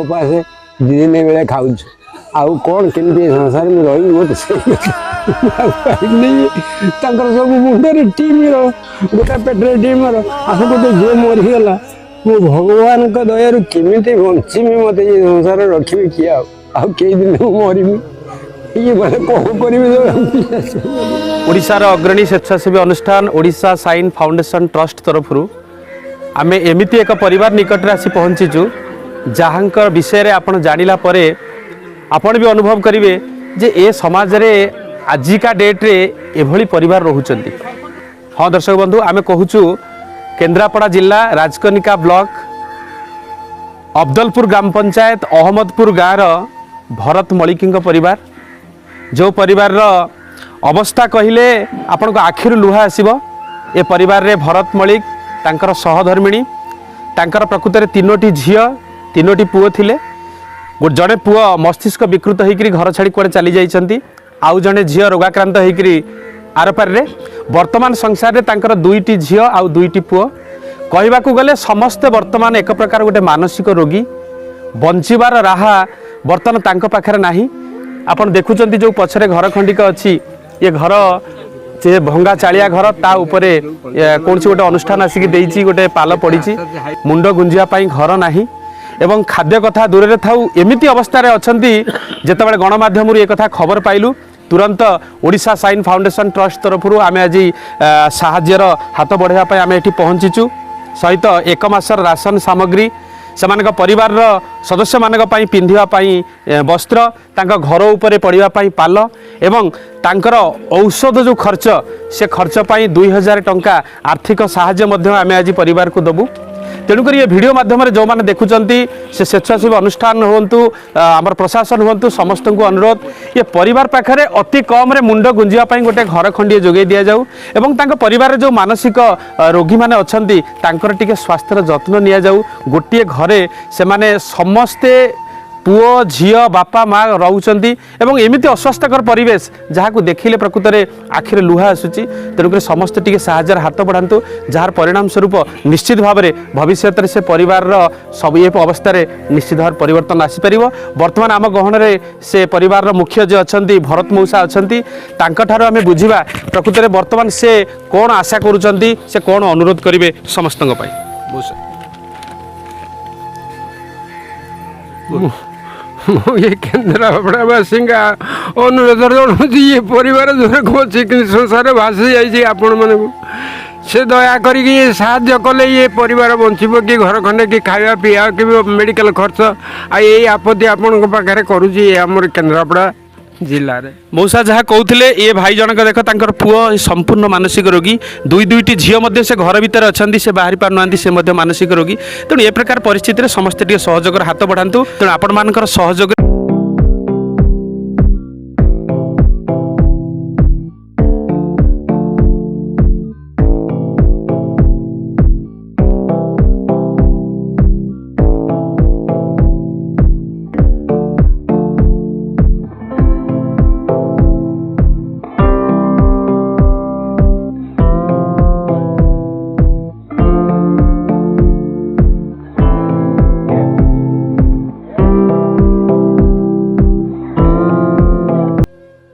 उपास दिन बेले खाऊ आउ कौन केमती संसार में रही मत सब मुंडे टीम गोटे पेट्रे टीम आस गोटे झील मरीगला मो भगवान दयारू केमी बंचमी मत ये संसार रखी किए कई दिन मरमी ये कौन करी। ओडिशार अग्रणी स्वेच्छासेवी अनुष्ठान ओडिशा साइन फाउंडेशन ट्रस्ट तरफ आम एमती एक परिवार निकट आसी पहुँचीचु जहाँ विषय आपण जानिला परे आपण भी अनुभव करेंगे जे ए समाज रे आजिका डेट्रे एभली परिवार रोचंती। हाँ दर्शक बंधु आम कहूँ केन्द्रापड़ा जिला राजकनिका ब्लॉक अब्दलपुर ग्राम पंचायत अहमदपुर गाँव भरत मलिकी परिवार जो परिवार अवस्था कहले आपण को आखिर लुहा आसीबो। ए परिवार रे भरत मलिक तांकर सहधर्मिणी तांकर प्रकृत में 3टी झील 3टी पुओ थिले। जड़े पुओ मस्तिष्क विकृत होकर घर छाड़ी कुआड़े चली जाइछंती आउ जड़े झील रोगाक्रांत होकर आरपार रे वर्तमान संसार रे तांकर 2टी झील आउ 2टी पुओ कहवाकू गले समस्ते वर्तमान एक प्रकार गोटे मानसिक रोगी बंचिबार राहा वर्तमान तांको पाखरे नाही। आपण देखुचंती जो पछरे घर खंडिक अच्छी ये घर से भंगा चालिया घर ता उपरे कौन सी गोटे अनुष्ठान आसिक देइछि गोटे पाल पड़ी मुंड गुंजिया पाई घर नाही एवं खाद्य कथा दूर रे थाउ एमिति अवस्था रे अछंती जेतेबेले गणमाध्यम एक कथा खबर पाइलु तुरंत ओडिशा साइन फाउंडेशन ट्रस्ट तरफ आम आज साहाଯ୍ୟର हाथ बढ़ावा पाई आम एठी पहुंचीचु सहित 1 मासर राशन सामग्री सेमानक परिवार सदस्य मानक पाई पिंधिबा पाई वस्त्र तांका घर उपरे पड़िबा पाई पाल एवं तांकर औषध जो खर्च से खर्च पाई 2000 टंका आर्थिक साहाय्य मध्य आम आज परिवार को दबु। तेणुक ये वीडियो माध्यम से जो मैंने देखुंती से स्वेच्छासेवी अनुष्ठान हूँ आम प्रशासन हूँ समस्त को अनुरोध ये परिवार पाखे अति कम मुंड गुंजापी गोटे घर खंडे जोगे दि जाऊ एवं परिवार जो मानसिक रोगी मैंने अच्छा टे स्वास्थ्यर जत्न नि जाऊ गोटे घरे से माने समस्ते पुओ झील बापा माँ रोचंती एवं एमती अस्वास्थ्यकर परिवेश जहाँ को देखिले प्रकृत में आखिर लुहा आसूची तेणुक समस्त टी साहाଯ୍यर हाथ बढ़ातु जार परिणाम स्वरूप निश्चित भाव में भविष्य में से परिवार सब ये अवस्था निश्चित भाव परिवर्तन आसीपर। बर्तमान आम गहन में से परिवार मुख्य जो अच्छा भरत मौसा अच्छा आम बुझा प्रकृत में बर्तमान से कौन आशा करुँच से कौन अनुरोध करेंगे समस्त ये केन्द्रापड़ावासी अनुरोध जनाऊँ ये परिवार जो संसार भासी जाइए आपण मानक से दया करी साहाय्य कले ये परिवार बंचब कि घर खंडे कि खावा पीवा कि मेडिकल खर्च आई आपत्ति आपण पाखे करुँची आम केन्द्रापड़ा जिले में मौसा जहाँ कहते ये भाई जनक देख तांकर पुओ संपूर्ण मानसिक रोगी 2टी झील से घर भितर अच्छा से बाहरी पारना से मानसिक रोगी तेणु ए प्रकार परिस्थिति में समस्त सहयोग हाथ बढ़ातु तेणु आपण मान सहयोग